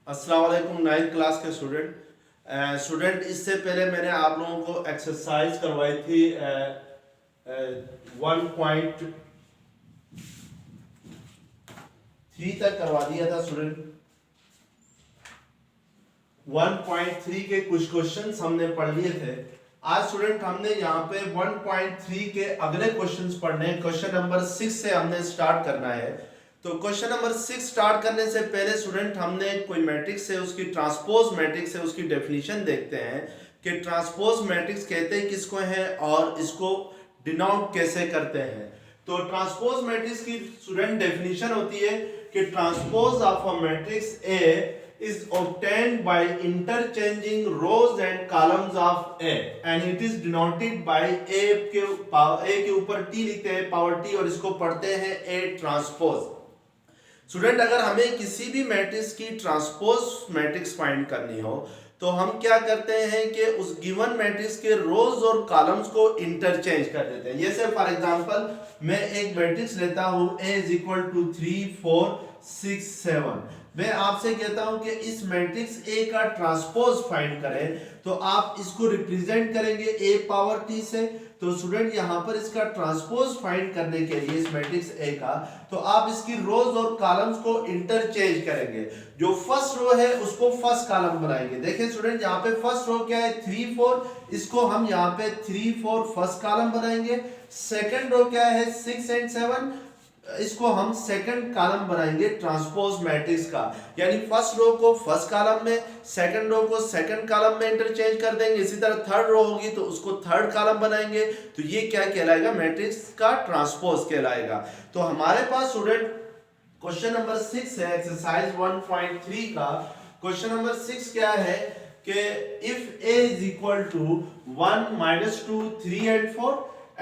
अस्सलाम वालेकुम ninth class के स्टूडेंट इससे पहले मैंने आप लोगों को एक्सरसाइज करवाई थी 1.3 तक करवा दिया था स्टूडेंट। 1.3 के कुछ क्वेश्चंस हमने पढ़ लिए थे। आज स्टूडेंट हमने यहाँ पे 1.3 के अगले क्वेश्चंस पढ़ने हैं। क्वेश्चन नंबर 6 से हमने स्टार्ट करना है। तो क्वेश्चन नंबर 6 स्टार्ट करने से पहले स्टूडेंट हमने कोई मैट्रिक्स है उसकी ट्रांसपोज मैट्रिक्स है उसकी डेफिनेशन देखते हैं कि ट्रांसपोज मैट्रिक्स कहते हैं किसको है और इसको डिनोट कैसे करते हैं। तो ट्रांसपोज मैट्रिक्स की स्टूडेंट डेफिनेशन होती है कि transpose of a matrix A is obtained by interchanging rows and columns of A and it is denoted by A के ऊपर T लिखते हैं पावर T और इसको पढ़ते हैं A ट्रांसपोज। स्टूडेंट अगर हमें किसी भी मैट्रिक्स की ट्रांसपोज मैट्रिक्स फाइंड करनी हो तो हम क्या करते हैं कि उस गिवन मैट्रिक्स के रोज और कॉलम्स को इंटरचेंज कर देते हैं। जैसे फॉर एग्जांपल मैं एक मैट्रिक्स लेता हूं A is equal to 3 4 6 7। मैं आपसे कहता हूं कि इस मैट्रिक्स A का ट्रांसपोज फाइंड करें तो आप इसको रिप्रेजेंट करेंगे A पावर T से। तो स्टूडेंट यहां पर इसका ट्रांसपोज फाइंड करने के लिए इस मैट्रिक्स A का तो आप इसकी रोज और कॉलम्स को इंटरचेंज करेंगे। जो फर्स्ट रो है उसको फर्स्ट कॉलम बनाएंगे। देखिए स्टूडेंट यहाँ पे फर्स्ट रो क्या है 3 4, इसको हम यहाँ पे 3 4 फर्स्ट कॉलम बनाएंगे। सेकंड रो क्या है 6 एंड 7, इसको हम सेकंड कॉलम बनाएंगे ट्रांसपोज मैट्रिक्स का। यानी फर्स्ट रो को फर्स्ट कॉलम में, सेकंड रो को सेकंड कॉलम में इंटरचेंज कर देंगे। इसी तरह थर्ड रो होगी तो उसको थर्ड कॉलम बनाएंगे। तो ये क्या कहलाएगा, मैट्रिक्स का ट्रांसपोज कहलाएगा। तो हमारे पास स्टूडेंट क्वेश्चन नंबर 6 है एक्सरसाइज 1.3 का। क्वेश्चन नंबर 6 क्या है कि if A is equal to 1 -2 3 and 4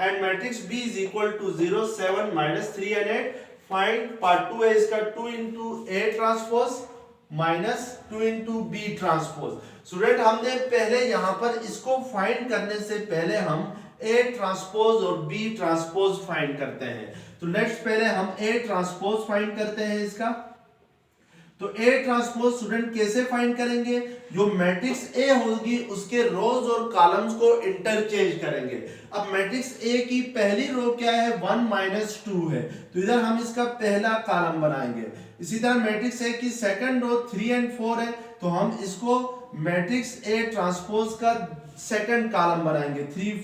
and matrix B is equal to 0 7 -3 and 8, find part 2 है इसका 2 into A transpose minus 2 into B transpose. Student हमने पहले यहां पर इसको फाइंड करने से पहले हम A ट्रांसपोज और B ट्रांसपोज फाइंड करते हैं। तो नेक्स्ट पहले हम A ट्रांसपोज फाइंड करते हैं इसका। तो A ट्रांसपोज स्टूडेंट कैसे फाइंड करेंगे, जो मैट्रिक्स A होगी उसके रोज और कॉलम्स को इंटरचेंज करेंगे। अब मैट्रिक्स A की पहली रो क्या है 1 -2 है तो इधर हम इसका पहला कॉलम बनाएंगे। इसी तरह मैट्रिक्स A की सेकंड रो 3 and 4 है तो हम इसको मैट्रिक्स A ट्रांसपोज का सेकंड कॉलम बनाएंगे। 3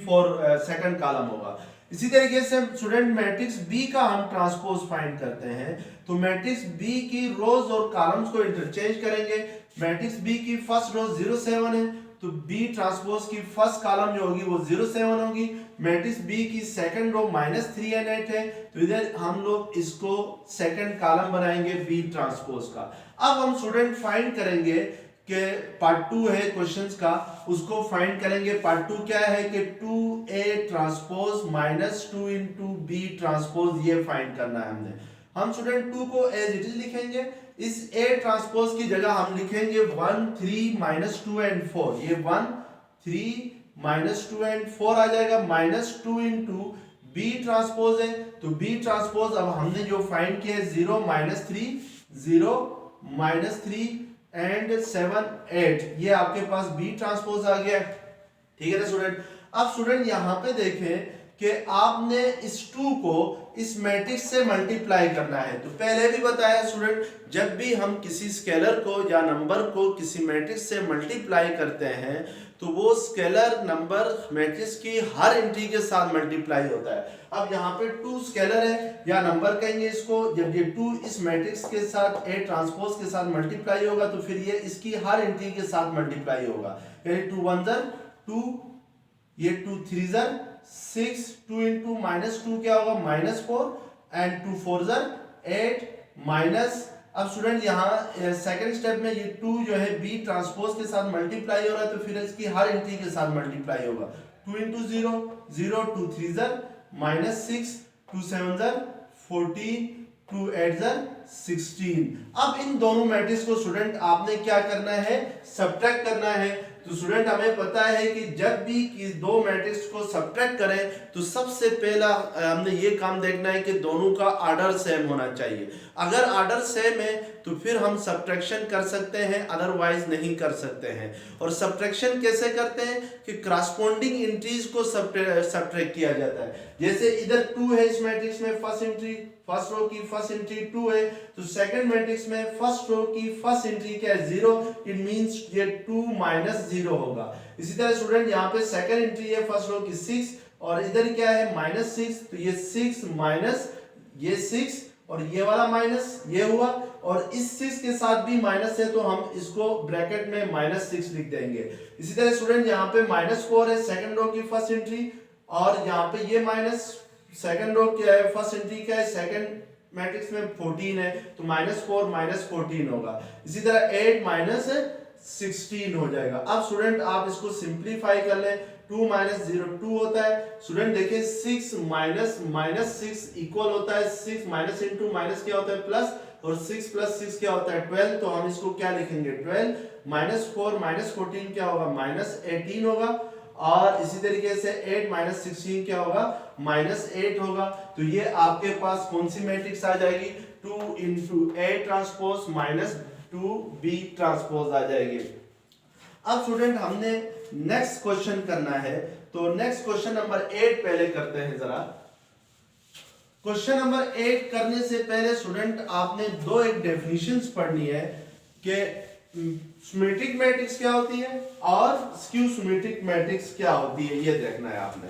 4 सेकंड कॉलम होगा। इसी तरीके से स्टूडेंट मैट्रिक्स बी का हम ट्रांसपोज फाइंड करते हैं तो मैट्रिक्स बी की रोज और कॉलम्स को इंटरचेंज करेंगे। मैट्रिक्स बी की फर्स्ट रो 0 7 है तो बी ट्रांसपोज की फर्स्ट कॉलम जो होगी वो 0 7 होगी। मैट्रिक्स बी की सेकंड रो -3 and 8 है तो इधर हम लोग इसको सेकंड कॉलम बनाएंगे बी ट्रांसपोज का। अब हम स्टूडेंट फाइंड करेंगे कि पार्ट 2 है क्वेश्चंस का, उसको फाइंड करेंगे। पार्ट 2 क्या है कि 2A transpose -2 into B transpose, ये फाइंड करना है हमने। हम स्टूडेंट 2 को एज इट इज लिखेंगे। इस A ट्रांसपोज की जगह हम लिखेंगे 1 3 -2 and 4। ये 1 3 -2 and 4 आ जाएगा। -2 into B ट्रांसपोज है तो B ट्रांसपोज अब हमने जो फाइंड किया है 0 -3 एंड 7 8, ये आपके पास बी ट्रांसपोज आ गया। ठीक है ना स्टूडेंट। अब स्टूडेंट यहां पे देखें कि आपने इस 2 को इस मैट्रिक्स से मल्टीप्लाई करना है। तो पहले भी बताया स्टूडेंट, जब भी हम किसी स्केलर को या नंबर को किसी मैट्रिक्स से मल्टीप्लाई करते हैं तो वो स्केलर नंबर मैट्रिक्स की हर एंट्री के साथ मल्टीप्लाई होता है। अब यहाँ पे 2 स्केलर है या नंबर कहेंगे इसको। जब ये 2 इस मैट्रिक्स के साथ A ट्रांसपोज के साथ मल्टीप्लाई होगा तो फिर ये इसकी हर एंट्री के साथ मल्टीप्लाई होगा। यानी 2 1 2, ये 2 3 6, 2 into -2 क्या होगा -4 एंड 2 4 8 माइनस। अब स्टूडेंट यहाँ सेकंड स्टेप में ये 2 जो है B ट्रांसपोज के साथ मल्टीप्लाई हो रहा है तो फिर इसकी हर एंट्री के साथ मल्टीप्लाई होगा। 2 into 0 0, 2 3 -6, 2 7 14, 2 8 16। अब इन दोनों मैट्रिक्स को स्टूडेंट आपने क्या करना है, सब्ट्रैक्ट करना है। तो स्टूडेंट हमें पता है कि जब भी दो मैट्रिक्स को सब्ट्रैक्ट करें तो सबसे पहला हमने ये काम देखना है कि दोनों का ऑर्डर सेम होना चाहिए। अगर ऑर्डर सेम है तो फिर हम सब्ट्रैक्शन कर सकते हैं, अदरवाइज नहीं कर सकते हैं। और सब्ट्रैक्शन कैसे करते हैं कि क्रॉसपोंडिंग एंट्रीज को सब्ट्रैक्ट किया जाता है। जैसे इधर 2 है इस मैट्रिक्स में, फर्स्ट रो की फर्स्ट एंट्री 2 है, तो सेकंड मैट्रिक्स में फर्स्ट रो की फर्स्ट एंट्री क्या है 0, इट मींस ये 2 माइनस 0 होगा। इसी तरह स्टूडेंट यहाँ पे सेकंड एंट्री है फर्स्ट रो की 6 और इधर क्या है -6, तो ये 6 माइनस ये 6 और ये वाला माइनस ये हुआ, और इस 6 के साथ भी माइनस है तो हम इसको ब्रैकेट में -6 लिख देंगे। इसी तरह स्टूडेंट यहाँ पे -4 है सेकंड रो की फर्स्ट एंट्री, और यहाँ पे ये माइनस सेकंड रो क्या है फर्स्ट एंट्री क्या है सेकंड मैट्रिक्स में 14 है, तो -4 -14 होगा। इसी तरह 8 -16 हो जाएगा। अब स्टूडेंट आप इसको सिंप्लीफाई कर लें, 2 - 0 2 होता है। स्टूडेंट देखिए 6 - 6 इक्वल होता है 6 माइनस इंटू माइनस क्या होता है प्लस, और 6 + 6 क्या होता है 12, तो हम इसको क्या लिखेंगे 12 -4 -14 क्या होगा -18 होगा, और इसी तरीके से 8 - 16 क्या होगा -8 होगा। तो ये आपके पास कौन सी मैट्रिक्स आ जाएगी 2 × A ट्रांसपोज -2B ट्रांसपोज आ जाएगी। अब स्टूडेंट हमने नेक्स्ट क्वेश्चन करना है, तो नेक्स्ट क्वेश्चन नंबर 8 पहले करते हैं जरा। क्वेश्चन नंबर 8 करने से पहले स्टूडेंट आपने एक डेफिनेशंस पढ़नी है कि सिमेट्रिक मैट्रिक्स क्या होती है और स्क्यू सिमेट्रिक मैट्रिक्स क्या होती है, ये देखना है आपने।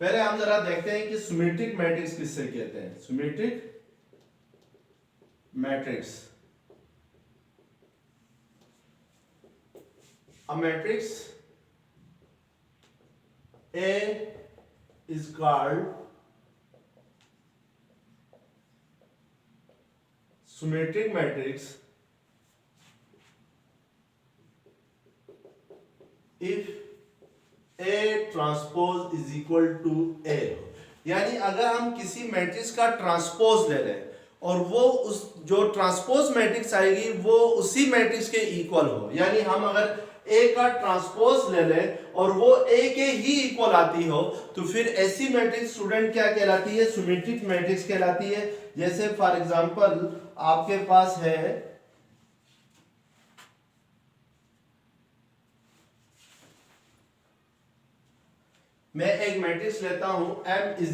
पहले हम जरा देखते हैं कि सिमेट्रिक मैट्रिक्स किससे कहते हैं। Symmetric matrix, a matrix A is called symmetric matrix if A transpose is equal to A। यानी अगर हम किसी मैट्रिक्स का ट्रांसपोज ले लें और वो उस जो ट्रांसपोज मैट्रिक्स आएगी वो उसी मैट्रिक्स के इक्वल हो, यानी हम अगर A का ट्रांसपोज ले लें और वो A के ही इक्वल आती हो, तो फिर ऐसी मैट्रिक्स स्टूडेंट क्या कहलाती है सिमेट्रिक मैट्रिक्स कहलाती है। जैसे फॉर एग्जांपल आपके पास है मैं एक मैट्रिक्स लेता हूं M =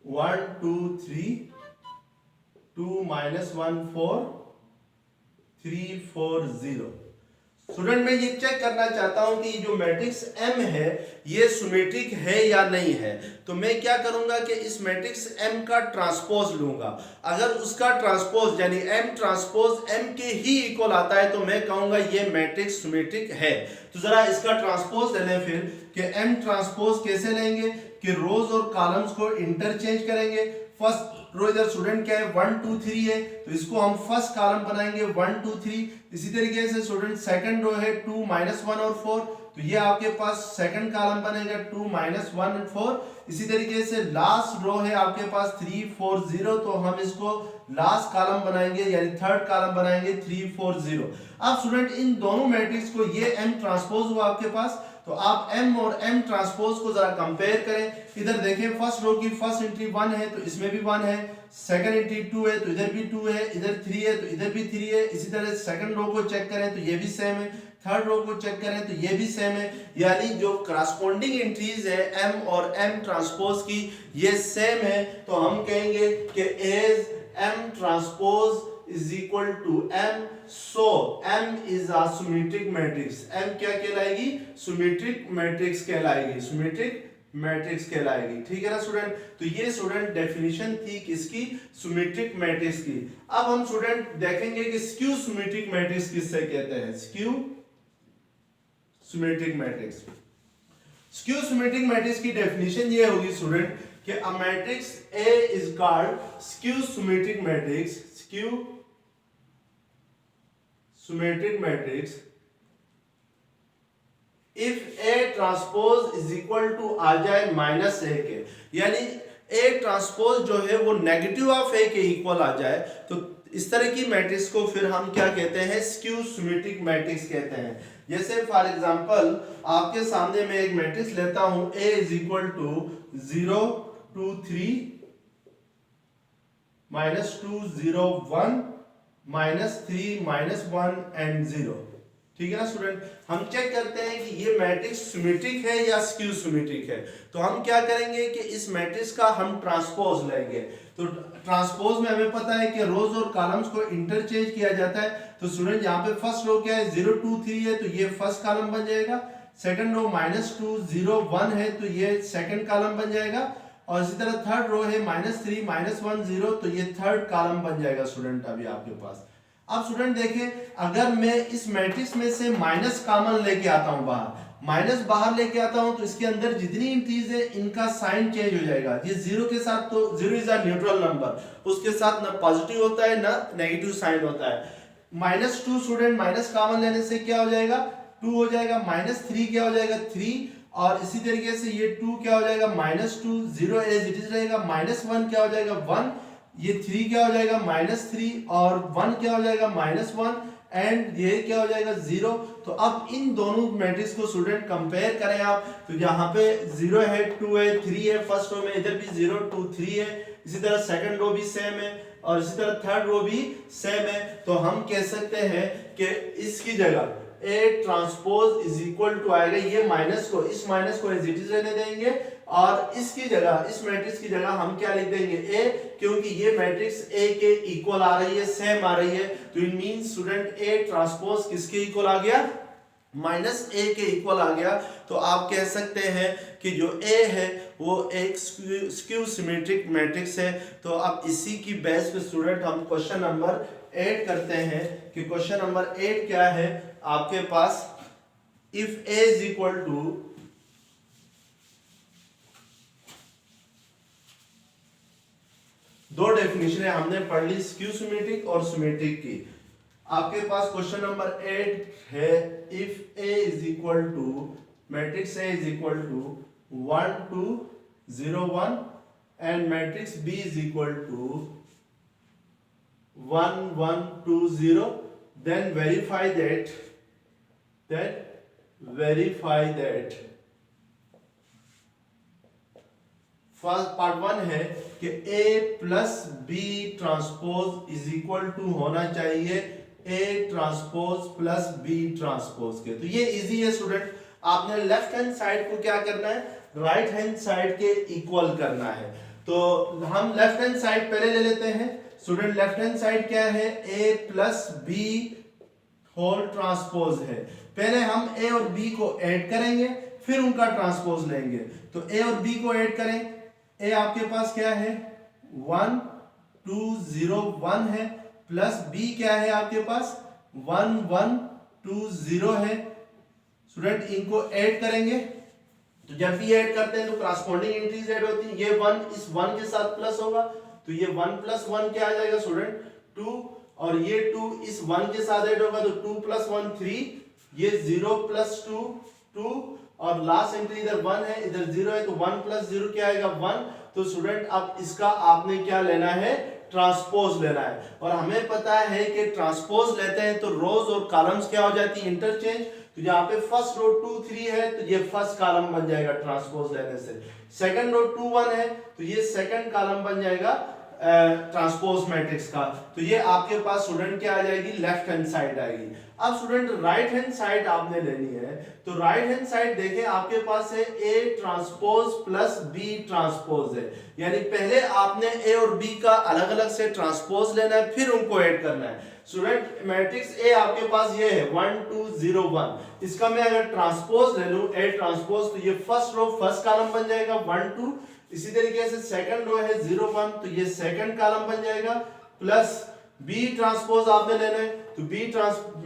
1 2 3 2 - 1 4 3 4 0। स्टूडेंट मैं ये चेक करना चाहता हूं कि जो मैट्रिक्स M है ये सिमेट्रिक है या नहीं है, तो मैं क्या करूंगा कि इस मैट्रिक्स M का ट्रांसपोज लूंगा। अगर उसका ट्रांसपोज यानी M ट्रांसपोज M के ही इक्वल आता है तो मैं कहूंगा ये मैट्रिक्स सिमेट्रिक है। तो जरा इसका ट्रांसपोज ले लें फिर कि M ट्रांसपोज कैसे लेंगे कि रोज और कॉलम्स को इंटरचेंज करेंगे। फर्स्ट रो इधर स्टूडेंट क्या है 1 2 3 है, तो इसको हम फर्स्ट कॉलम बनाएंगे 1 2 3। इसी तरीके से स्टूडेंट सेकंड रो है 2 - 1 और 4, तो ये आपके पास सेकंड कॉलम बनेगा 2 - 1 और 4। इसी तरीके से लास्ट रो है आपके पास 3 4 0, तो हम इसको लास्ट कॉलम बनाएंगे यानी थर्ड कॉलम बनाएंगे 3 4 0। अब स्टूडेंट इन दोनों मैट्रिक्स को ये M ट्रांसपोज हुआ आपके पास, तो आप M और M ट्रांसपोज को जरा कंपेयर करें। इधर देखें फर्स्ट रो की फर्स्ट एंट्री 1 है तो इसमें भी 1 है, सेकंड एंट्री 2 है तो इधर भी 2 है, इधर 3 है तो इधर भी 3 है। इसी तरह सेकंड रो को चेक करें तो ये भी सेम है, थर्ड रो को चेक करें तो ये भी सेम है, यानी जो करस्पॉन्डिंग एंट्रीज है M और M ट्रांसपोज की ये सेम है। तो हम कहेंगे कि as M transpose is equal to M, so M is a symmetric matrix। M क्या कहलाएगी symmetric matrix कहलाएगी, symmetric matrix कहलाएगी। ठीक है ना स्टूडेंट, तो ये स्टूडेंट डेफिनेशन थी किसकी symmetric matrix की। अब हम स्टूडेंट देखेंगे कि skew symmetric matrix किससे कहते हैं। skew symmetric matrix, skew symmetric matrix की डेफिनेशन ये होगी स्टूडेंट कि a matrix A is called skew symmetric matrix, skew symmetric matrix if A transpose is equal to आ जाए माइनस ए के, यानी ए ट्रांसपोज जो है वो नेगेटिव ऑफ ए के इक्वल आ जाए, तो इस तरह की मैट्रिक्स को फिर हम क्या कहते हैं, स्क्यू सिमेट्रिक मैट्रिक्स कहते हैं। जैसे फॉर एग्जांपल आपके सामने मैं एक मैट्रिक्स लेता हूं, ए इज इक्वल टू 0 2 3 -2 0 1 -3 -1 एंड 0। ठीक है ना स्टूडेंट, हम चेक करते हैं कि ये मैट्रिक्स सिमेट्रिक है या स्क्यू सिमेट्रिक है। तो हम क्या करेंगे कि इस मैट्रिक्स का हम ट्रांसपोज लेंगे। तो ट्रांसपोज में हमें पता है कि रोज और कॉलम्स को इंटरचेंज किया जाता है। तो स्टूडेंट यहाँ पे फर्स्ट रो क्या है, 0 2 3 है, तो ये फर्स्ट कॉलम बन जाएगा। सेकंड रो -2 0 1 है, तो ये सेकंड कॉलम बन जाएगा। और इसी तरह थर्ड रो है -3 -1 0, तो ये थर्ड कॉलम बन जाएगा स्टूडेंट अभी आपके पास। अब स्टूडेंट देखें, अगर मैं इस मैट्रिक्स में से माइनस कॉमन लेके आता हूं बाहर, माइनस बाहर लेके आता हूं, तो इसके अंदर जितनी एंट्रीज है इनका साइन चेंज हो जाएगा। ये 0 के साथ, तो 0 इज अ न्यूट्रल नंबर, उसके साथ ना पॉजिटिव होता है ना नेगेटिव साइन होता है। -2 स्टूडेंट माइनस कॉमन लेने से क्या हो जाएगा, 2 हो जाएगा। -3 क्या हो जाएगा, 3। और इसी तरीके से ये 2 क्या हो जाएगा, -2 0 एज इट इज रहेगा। -1 क्या हो जाएगा, 1। ये 3 क्या हो जाएगा, -3। और 1 क्या हो जाएगा, -1। एंड ये क्या हो जाएगा, 0। तो अब इन दोनों मैट्रिक्स को स्टूडेंट कंपेयर करें आप, तो यहाँ पे 0 है, 2 है, 3 है। फर्स्ट रो में इधर भी 0 2 3 है। इसी तरह सेकंड रो भी सेम है और इसी तरह थर्ड रो भी सेम है। तो हम कह सकते हैं कि इसकी जगह A transpose is equal to आएगा, ये माइनस को, इस माइनस को एज इट इज रहने देंगे और इसकी जगह, इस मैट्रिक्स की जगह हम क्या लिख देंगे, ए, क्योंकि ये मैट्रिक्स ए के इक्वल आ रही है, सेम आ रही है। तो it means student A transpose किसके इक्वल आ गया, -a के इक्वल आ गया। तो आप कह सकते हैं कि जो a है वो एक स्क्यू सिमेट्रिक मैट्रिक्स है। तो अब इसी की बेस पे स्टूडेंट हम क्वेश्चन नंबर 8 करते हैं कि क्वेश्चन नंबर 8 क्या है आपके पास, if a is equal to दो डेफिनेशन हमने पढ़ ली, स्क्यू सिमेट्रिक और सिमेट्रिक की। आपके पास क्वेश्चन नंबर 8 है, if a is equal to matrix a is equal to 1 2 0 1 and matrix b is equal to 1 1 2 0, then verify that first part 1 है कि a plus B transpose is equal to होना चाहिए a transpose plus b transpose के। तो ये easy है student, आपने left hand side को क्या करना है, राइट हैंड साइड के इक्वल करना है। तो हम लेफ्ट हैंड साइड पहले ले लेते हैं स्टूडेंट। लेफ्ट हैंड साइड क्या है, a plus B whole transpose है। पहले हम a और b को ऐड करेंगे, फिर उनका ट्रांसपोज लेंगे। तो a और b को ऐड करें, a आपके पास क्या है 1 2 0 1 है, प्लस b क्या है आपके पास 1 1 2 0 है। स्टूडेंट इनको ऐड करेंगे, तो जब भी ऐड करते हैं तो करस्पॉन्डिंग एंट्रीज ऐड होती हैं। ये 1 इस 1 के साथ प्लस होगा, तो ये 1 प्लस 1 क्या आ जाएगा स्टूडेंट 2, और ये 2 इस 1 के साथ ऐड होगा, तो 2 प्लस 1 3, ये 0 प्लस 2 2, और लास्ट एंट्री इधर 1 है इधर 0 है, तो 1 प्लस 0 क्या आएगा 1। तो स्टूडेंट अब इसका आपने क्या लेना है, ट्रांसपोज लेना है। और हमें पता है कि ट्रांसपोज लेते हैं तो रोज और कॉलम्स क्या हो जाती है, इंटरचेंज। तो यहाँ पे फर्स्ट रो 2 3 है, तो ये फर्स्ट कॉलम बन जाएगा ट्रांसपोज लेने से। सेकंड रो 2 1 है, तो ये सेकंड कॉलम बन जाएगा ट्रांसपोज मैट्रिक्स का। तो ये आपके पास स्टूडेंट क्या आ जाएगी, लेफ्ट हैंड साइड आएगी। अब स्टूडेंट राइट हैंड साइड आपने लेनी है, तो राइट हैंड साइड देखें आपके पास है a transpose plus b transpose है, यानी पहले आपने a और b का अलग अलग से ट्रांसपोज लेना है, फिर उनको ऐड करना है। स्टूडेंट मैट्रिक्स a आपके पास ये है 1 2 0 1, इसका मैं अगर ट्रांसपोज ले लूं a ट्रांसपोज, तो ये फर्स्ट रो फर्स्ट कॉलम बन जाएगा 1 2, इसी तरीके से सेकंड रो है 0 1, तो ये सेकंड कॉलम बन जाएगा, प्लस b ट्रांसपोज आपने लेना है, तो b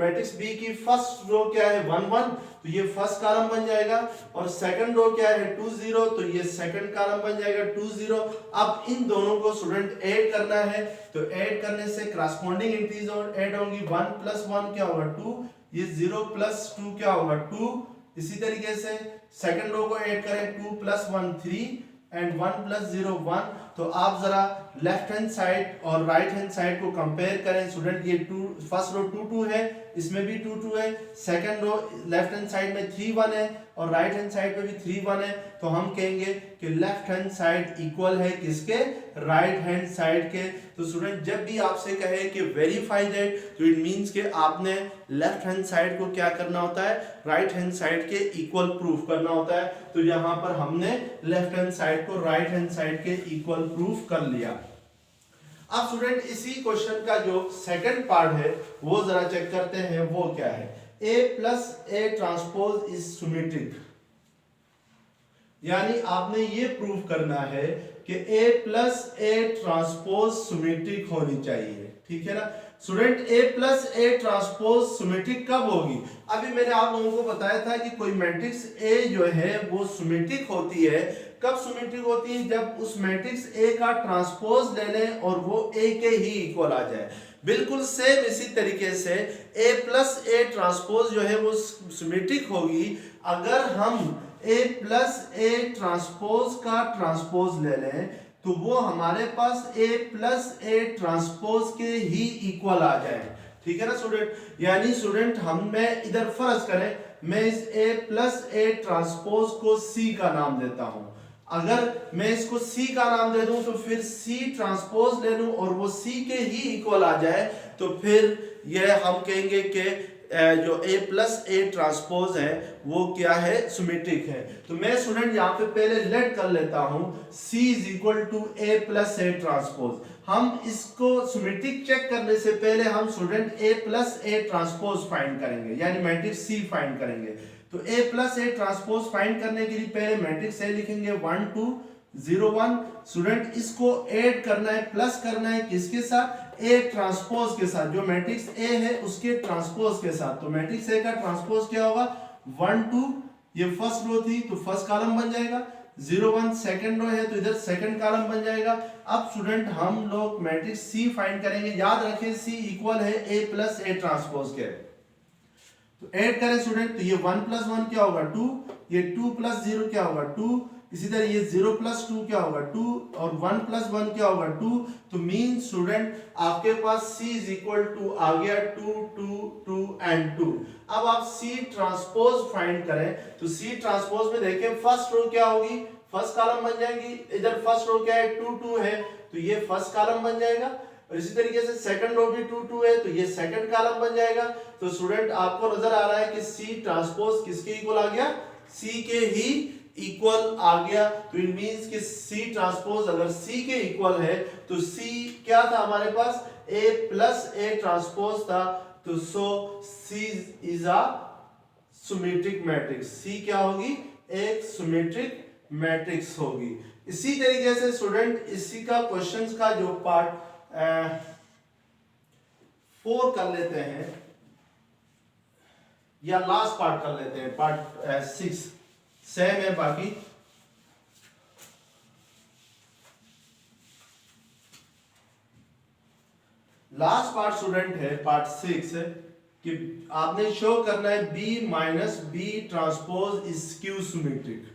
मैट्रिक्स b की फर्स्ट रो क्या है 1 1, तो ये फर्स्ट कॉलम बन जाएगा, और सेकंड रो क्या है 2 0, तो ये सेकंड कॉलम बन जाएगा 2 0। अब इन दोनों को स्टूडेंट ऐड करना है, तो ऐड करने से करस्पॉन्डिंग एंट्रीज और ऐड होंगी। 1 प्लस 1 क्या होगा 2, ये 0 प्लस 2 क्या होगा 2, इसी तरीके से सेकंड रो को ऐड करें 2 + 1 3 एंड 1 + 0 1। तो आप जरा लेफ्ट हैंड साइड और राइट हैंड साइड को कंपेयर करें स्टूडेंट। ये 2 फर्स्ट रो 2 2 है, इसमें भी 2 2 है, second row left hand side में 3 1 है और राइट हैंड साइड पे भी 3 1 है। तो हम कहेंगे कि लेफ्ट हैंड साइड इक्वल है किसके, राइट हैंड साइड के। तो स्टूडेंट जब भी आपसे कहे कि वेरीफाई दैट, तो इट मींस कि आपने लेफ्ट हैंड साइड को क्या करना होता है, राइट हैंड साइड के इक्वल प्रूफ करना होता है। तो यहां पर हमने लेफ्ट हैंड साइड को राइट हैंड साइड के इक्वल प्रूफ कर लिया। अब स्टूडेंट इसी क्वेश्चन का जो सेकंड पार्ट है वो जरा चेक करते हैं, वो क्या है। A + A transpose is symmetric, यानी आपने ये प्रूव करना है कि A + A ट्रांसपोज सिमेट्रिक होनी चाहिए, ठीक है ना student. A + A transpose symmetric कब होगी? अभी मैंने आप लोगों को बताया था कि कोई मैट्रिक्स A जो है वो सिमेट्रिक होती है। कब सिमेट्रिक होती है? जब उस मैट्रिक्स A का ट्रांसपोज ले लें और वो A के ही इक्वल आ जाए। बिल्कुल सेम इसी तरीके से A + A ट्रांसपोज जो है वो सिमेट्रिक होगी अगर हम A + A ट्रांसपोज का ट्रांसपोज ले लें, तो वो हमारे पास A + A ट्रांसपोज के ही इक्वल आ जाए, ठीक है ना स्टूडेंट। यानी स्टूडेंट हम मैं इधर फर्ज करें, मैं इस A + A ट्रांसपोज को C का नाम देता हूं। अगर मैं इसको C का नाम दे दूं तो फिर C ट्रांसपोज ले लूं और वो C के ही इक्वल आ जाए, तो फिर यह हम कहेंगे कि जो A + A ट्रांसपोज है वो क्या है, सिमेट्रिक है। तो मैं स्टूडेंट यहाँ पे पहले लेट कर लेता हूं C = A + A ट्रांसपोज। हम इसको सिमेट्रिक चेक करने से पहले हम student A + A transpose find करेंगे, यानी मैट्रिक्स C फाइंड करेंगे। तो A + A ट्रांसपोज फाइंड करने के लिए पहले मैट्रिक्स A लिखेंगे 1 2 0 1। स्टूडेंट इसको ऐड करना है, प्लस करना है किसके साथ, A ट्रांसपोज के साथ। जो मैट्रिक्स A है उसके ट्रांसपोज के साथ। तो मैट्रिक्स A का ट्रांसपोज क्या होगा, 1 2, ये फर्स्ट रो थी तो फर्स्ट कॉलम बन जाएगा, 0 1 सेकंड रो है तो इधर सेकंड कॉलम बन जाएगा। अब स्टूडेंट हम लोग मैट्रिक्स C फाइंड करेंगे। याद रखें C इक्वल है A + A ट्रांसपोज के। तो ऐड करें स्टूडेंट, तो ये 1 + 1 क्या होगा 2, ये 2 + 0 क्या होगा 2, इसी तरह ये 0 + 2 क्या होगा 2 और 1 + 1 क्या होगा 2। तो मीन स्टूडेंट आपके पास C = आ गया 2 2 2 एंड 2। अब आप C ट्रांसपोज फाइंड करें, तो C ट्रांसपोज में देखें फर्स्ट रो क्या होगी, फर्स्ट कॉलम बन जाएगी। इधर फर्स्ट रो क्या है 2 2 है तो ये फर्स्ट कॉलम बन जाएगा, और इसी तरीके से सेकंड रो भी 2 2 है तो ये सेकंड कॉलम बन जाएगा। तो स्टूडेंट आपको नजर आ रहा है कि C ट्रांसपोज किसके इक्वल आ गया, C के ही इक्वल आ गया। तो इट मींस कि C ट्रांसपोज अगर C के इक्वल है तो C क्या था हमारे पास, A + A ट्रांसपोज था। तो सो C is a symmetric matrix. C क्या होगी, एक सिमेट्रिक मैट्रिक्स होगी। इसी तरीके से स्टूडेंट इसी का क्वेश्चंस का जो पार्ट 4 कर लेते हैं, या लास्ट पार्ट कर लेते हैं, पार्ट 6 सेम है बाकी। लास्ट पार्ट स्टूडेंट है पार्ट 6 कि आपने शो करना है B - B transpose is skew symmetric.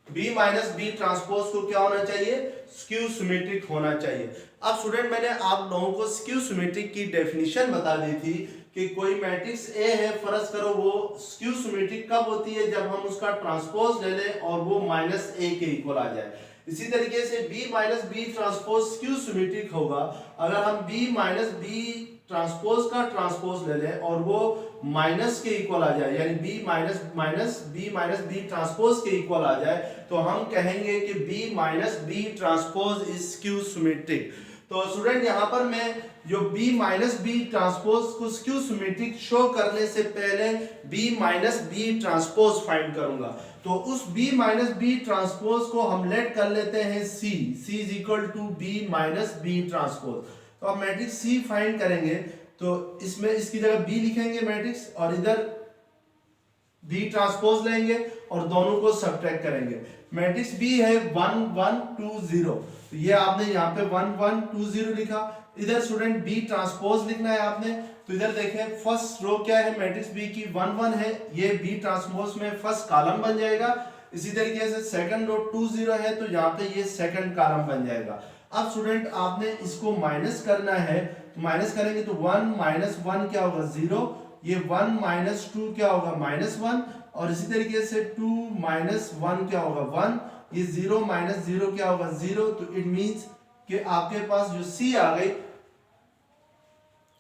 B - B transpose को क्या होना चाहिए, स्क्यू सिमेट्रिक होना चाहिए। अब स्टूडेंट मैंने आप लोगों को स्क्यू सिमेट्रिक की डेफिनेशन बता दी थी कि कोई मैट्रिक्स A है, फर्ज करो वो स्क्यू सिमेट्रिक कब होती है, जब हम उसका ट्रांसपोज ले लें और वो -A के इक्वल आ जाए। इसी तरीके से B - B transpose skew symmetric होगा अगर हम B - B ट्रांसपोज का ट्रांसपोज ले लें और वो माइनस के इक्वल आ जाए, यानी B - B ट्रांसपोज के इक्वल आ जाए, तो हम कहेंगे कि B - B transpose is skew symmetric. तो स्टूडेंट यहां पर मैं जो B - B ट्रांसपोज को स्क्यू सिमेट्रिक शो करने से पहले B - B ट्रांसपोज फाइंड करूंगा। तो उस B - B ट्रांसपोज को हम लेट कर लेते हैं C = B - B ट्रांसपोज। तो अब मैट्रिक्स C फाइंड करेंगे, तो इसमें इसकी जगह B लिखेंगे मैट्रिक्स, और इधर B ट्रांसपोज लेंगे और दोनों को सब्ट्रैक्ट करेंगे। मैट्रिक्स B है 1 1 2 0, तो ये आपने यहाँ पे 1 1 2 0 लिखा। इधर स्टूडेंट बी ट्रांसपोज लिखना है आपने। तो इधर देखें फर्स्ट रो क्या है मैट्रिक्स बी की 1 1 है, ये बी ट्रांसपोज में फर्स्ट कॉलम बन जाएगा। इसी तरीके से सेकंड रो 2 0 है, तो यहाँ पे ये सेकंड कॉलम बन जाएगा। अब स्टूडेंट आपने इसको माइनस करना है, तो माइनस करेंगे तो 1 माइनस 1 क्या होगा 0, ये 1 माइनस 2 क्या होगा -1, और इसी तरीके से 2 माइनस 1 क्या होगा 1, ये 0 माइनस 0 क्या होगा 0। तो इट मींस कि आपके पास जो सी आ गई,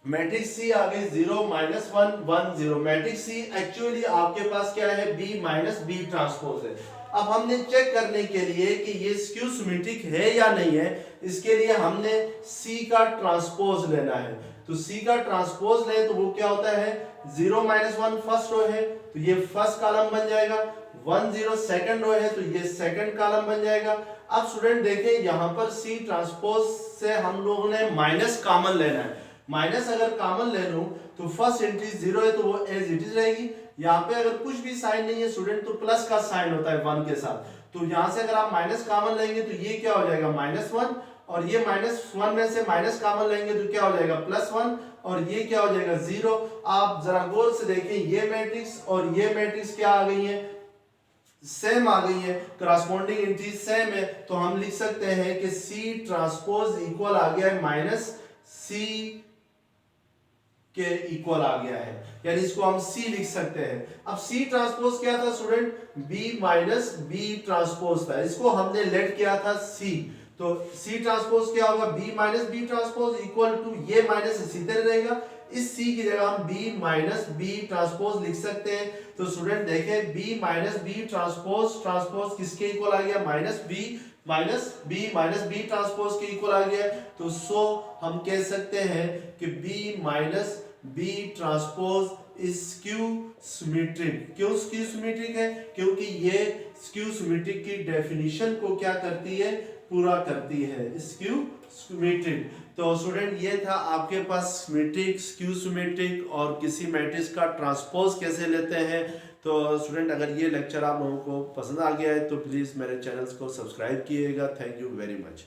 मैट्रिक्स सी आ गई 0 माइनस 1 1 0। मैट्रिक्स सी एक्चुअली आपके पास क्या है बी माइनस बी ट्रांसपोज है। अब हमने चेक करने के लिए कि ये स्क्यू सिमेट्रिक है या नहीं है, इसके लिए हमने सी का ट्रांसपोज लेना है। तो सी का ट्रांसपोज ले तो वो क्या होता है 0 माइनस 1 फर्स्ट रो है, तो ये फर्स्ट कॉलम बन जाएगा। 1 0 सेकंड रो है, तो ये सेकंड कॉलम बन जाएगा। अब स्टूडेंट देखें यहाँ पर सी ट्रांसपोज से हम लोगों ने माइनस कॉमन लेना है। माइनस अगर कॉमन ले लूं तो फर्स्ट एंट्री 0 है, तो वो एज इट इज रहेगी। यहाँ पे अगर कुछ भी साइन नहीं है स्टूडेंट, तो प्लस का साइन होता है 1 के साथ। तो यहाँ से अगर आप माइनस कॉमन लेंगे तो ये क्या हो जाएगा -1, और ये -1 में से माइनस कॉमन लेंगे तो क्या हो जाएगा +1, और ये क्या हो जाएगा 0। आप जरा गौर से देखें, ये मैट्रिक्स और ये मैट्रिक्स क्या आ गई है, सेम आ गई है, करस्पॉन्डिंग एंट्री सेम है। तो हम लिख सकते हैं कि सी ट्रांसपोज इक्वल आ गया है माइनस सी के इक्वल आ गया है, यानी इसको हम सी लिख सकते हैं। अब सी ट्रांसपोज क्या था student, B minus B transpose था, इसको हमने लेट किया था सी। तो सी ट्रांसपोज क्या होगा B minus B transpose equal to ये माइनस इसी तरह रहेगा, इस सी की जगह हम बी माइनस बी ट्रांसपोज लिख सकते हैं। तो स्टूडेंट देखें बी माइनस बी ट्रांसपोज किसके इक्वल आ गया माइनस बी ट्रांसपोज के इक्वल आ गया। तो सो हम कह सकते हैं कि B minus B transpose is skew symmetric. क्यों स्क्यू सिमेट्रिक है, क्योंकि ये स्क्यू सिमेट्रिक की डेफिनेशन को क्या करती है, पूरा करती है, स्क्यू सिमेट्रिक। तो स्टूडेंट ये था आपके पास सिमेट्रिक, स्क्यू सिमेट्रिक और किसी मैट्रिक्स का ट्रांसपोज कैसे लेते हैं। तो स्टूडेंट अगर ये लेक्चर आप लोगों को पसंद आ गया है तो प्लीज़ मेरे चैनल्स को सब्सक्राइब कीजिएगा। Thank you very much.